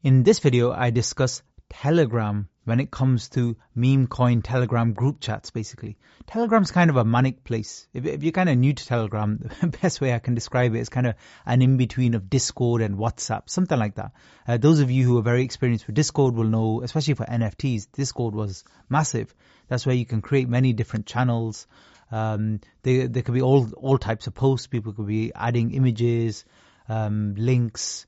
In this video, I discuss Telegram when it comes to meme coin Telegram group chats, basically. Telegram's kind of a manic place. If you're kind of new to Telegram, the best way I can describe it is kind of an in-between of Discord and WhatsApp, something like that. Those of you who are very experienced with Discord will know, especially for NFTs, Discord was massive. That's where you can create many different channels. There could be all types of posts. People could be adding images, links,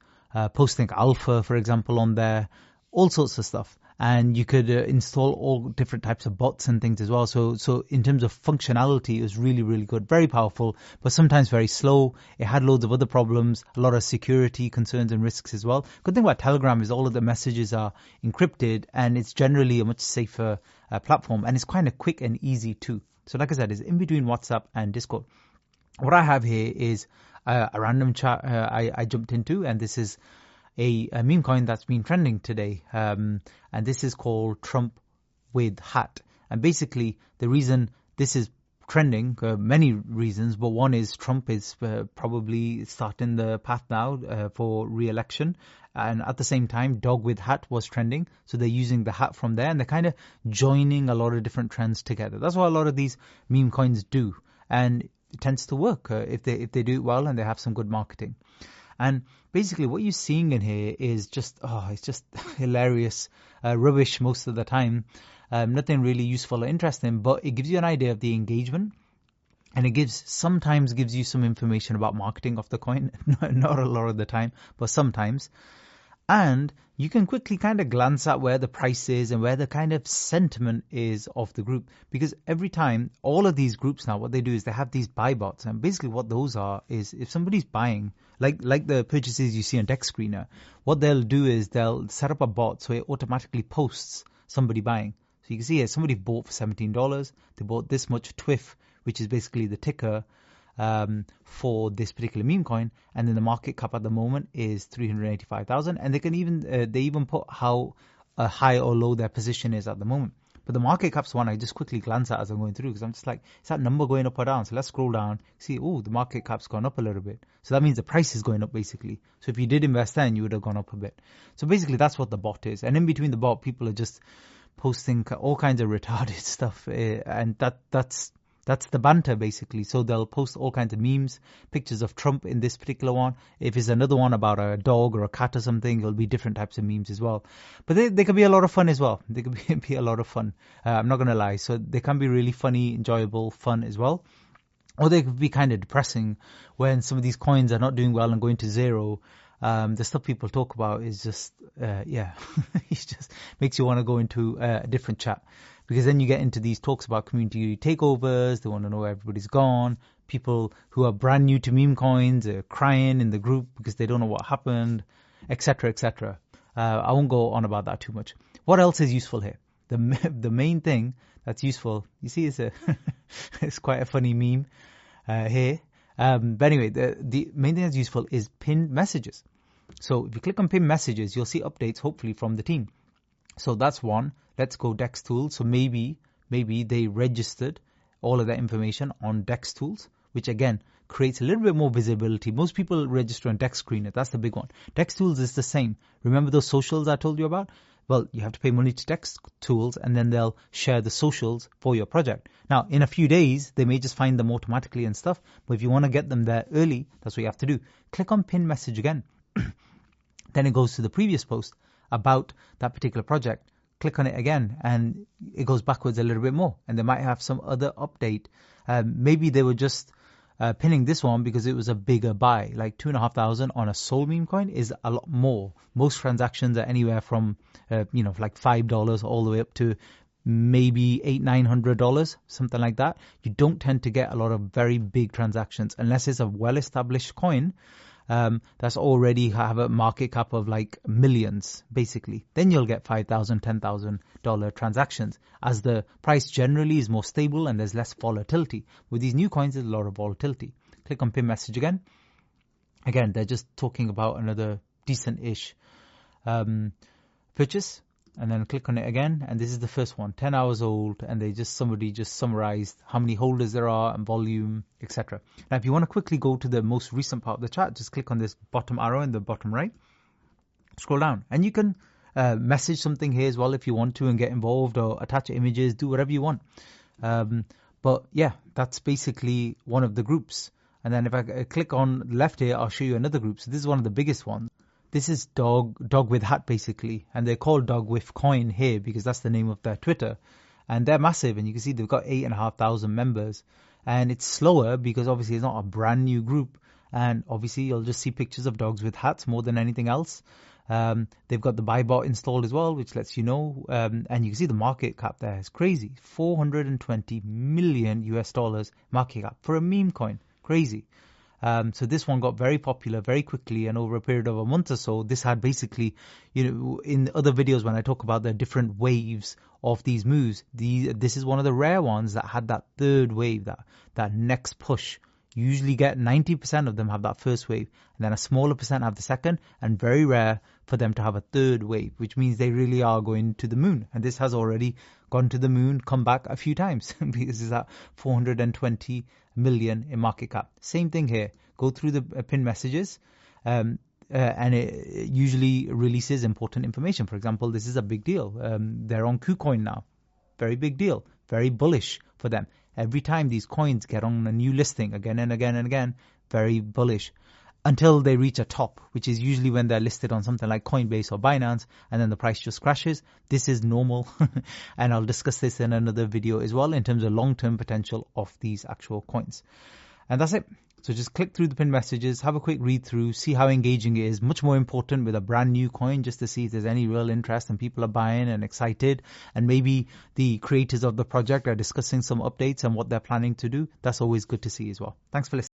posting alpha, for example, on there, all sorts of stuff. And you could install all different types of bots and things as well. So in terms of functionality, it was really, really good, very powerful, but sometimes very slow. It had loads of other problems, a lot of security concerns and risks as well. Good thing about Telegram is all of the messages are encrypted, and it's generally a much safer platform, and it's kind of quick and easy too. So like I said, it's in between WhatsApp and Discord. What I have here is a random chat I jumped into, and this is a meme coin that's been trending today. And this is called Trump with hat. And basically, the reason this is trending, many reasons, but one is Trump is probably starting the path now for re-election. And at the same time, dog with hat was trending. So they're using the hat from there, and they're kind of joining a lot of different trends together. That's what a lot of these meme coins do. And it tends to work if they do it well and they have some good marketing. And basically what you're seeing in here is just, it's just hilarious rubbish most of the time. Nothing really useful or interesting, but it gives you an idea of the engagement. And it sometimes gives you some information about marketing of the coin. Not a lot of the time, but sometimes. And you can quickly kind of glance at where the price is and where the kind of sentiment is of the group. Because every time, all of these groups now, what they do is they have these buy bots. And basically what those are is if somebody's buying, like the purchases you see on Deck Screener, what they'll do is they'll set up a bot so it automatically posts somebody buying. So you can see here, somebody bought for $17. They bought this much TWIF, which is basically the ticker for this particular meme coin, and then the market cap at the moment is 385,000, and they even put how high or low their position is at the moment. But the market cap's one I just quickly glance at as I'm going through, because I'm just like, is that number going up or down? So let's scroll down, see, the market cap's gone up a little bit. So that means the price is going up basically. So if you did invest then, you would have gone up a bit. So basically that's what the bot is. And in between the bot, people are just posting all kinds of retarded stuff, and that's the banter basically. So they'll post all kinds of memes, pictures of Trump in this particular one. If it's another one about a dog or a cat or something, it'll be different types of memes as well. But they can be a lot of fun as well. They can be a lot of fun. I'm not going to lie. So they can be really funny, enjoyable, fun as well. Or they could be kind of depressing when some of these coins are not doing well and going to zero. The stuff people talk about is just, it just makes you want to go into a different chat. Because then you get into these talks about community takeovers. They want to know where everybody's gone. People who are brand new to meme coins are crying in the group because they don't know what happened, etc., etc. I won't go on about that too much. What else is useful here? The main thing that's useful, you see, it's quite a funny meme here. But anyway, the main thing that's useful is pinned messages. So if you click on pinned messages, you'll see updates, hopefully, from the team. So that's one. Let's go Dex Tools. So maybe they registered all of that information on Dex Tools, which again creates a little bit more visibility. Most people register on Dex Screener. That's the big one. Dex Tools is the same. Remember those socials I told you about? Well, you have to pay money to Dex Tools, and then they'll share the socials for your project. Now, in a few days, they may just find them automatically and stuff. But if you want to get them there early, that's what you have to do. Click on pin message again. Then it goes to the previous post about that particular project. Click on it again and it goes backwards a little bit more, and they might have some other update. Maybe they were just pinning this one because it was a bigger buy, like 2,500 on a Soul meme coin is a lot more. Most transactions are anywhere from like $5 all the way up to maybe $800-900, something like that. You don't tend to get a lot of very big transactions unless it's a well-established coin that's already have a market cap of like millions, basically. Then you'll get $5,000, $10,000 transactions, as the price generally is more stable and there's less volatility. With these new coins, there's a lot of volatility. Click on pin message again. Again, they're just talking about another decent-ish purchase. And then click on it again, and this is the first one, 10 hours old, and somebody just summarized how many holders there are and volume, etc. Now, if you want to quickly go to the most recent part of the chart, just click on this bottom arrow in the bottom right, Scroll down. And you can message something here as well if you want to and get involved, or attach images, do whatever you want. But yeah, that's basically one of the groups. And then if I click on the left here, I'll show you another group. So this is one of the biggest ones. This is dog with hat basically, and they're called Dog with Coin here because that's the name of their Twitter, and they're massive. And you can see they've got 8,500 members, and it's slower because obviously it's not a brand new group, and obviously you'll just see pictures of dogs with hats more than anything else. They've got the buy bot installed as well, which lets you know, and you can see the market cap there is crazy, $420 million market cap for a meme coin, crazy. So this one got very popular very quickly, and over a period of a month or so, this had basically, in other videos when I talk about the different waves of these moves, this is one of the rare ones that had that third wave, that next push. Usually get 90% of them have that first wave, and then a smaller percent have the second, and very rare for them to have a third wave, which means they really are going to the moon. And this has already gone to the moon, come back a few times because it's at 420 million in market cap. Same thing here. Go through the pinned messages, and it usually releases important information. For example, this is a big deal. They're on KuCoin now. Very big deal. Very bullish for them. Every time these coins get on a new listing again and again and again, very bullish until they reach a top, which is usually when they're listed on something like Coinbase or Binance, and then the price just crashes. This is normal, and I'll discuss this in another video as well in terms of long-term potential of these actual coins. And that's it. So just click through the pinned messages, have a quick read through, see how engaging it is. Much more important with a brand new coin, just to see if there's any real interest and people are buying and excited. And maybe the creators of the project are discussing some updates and what they're planning to do. That's always good to see as well. Thanks for listening.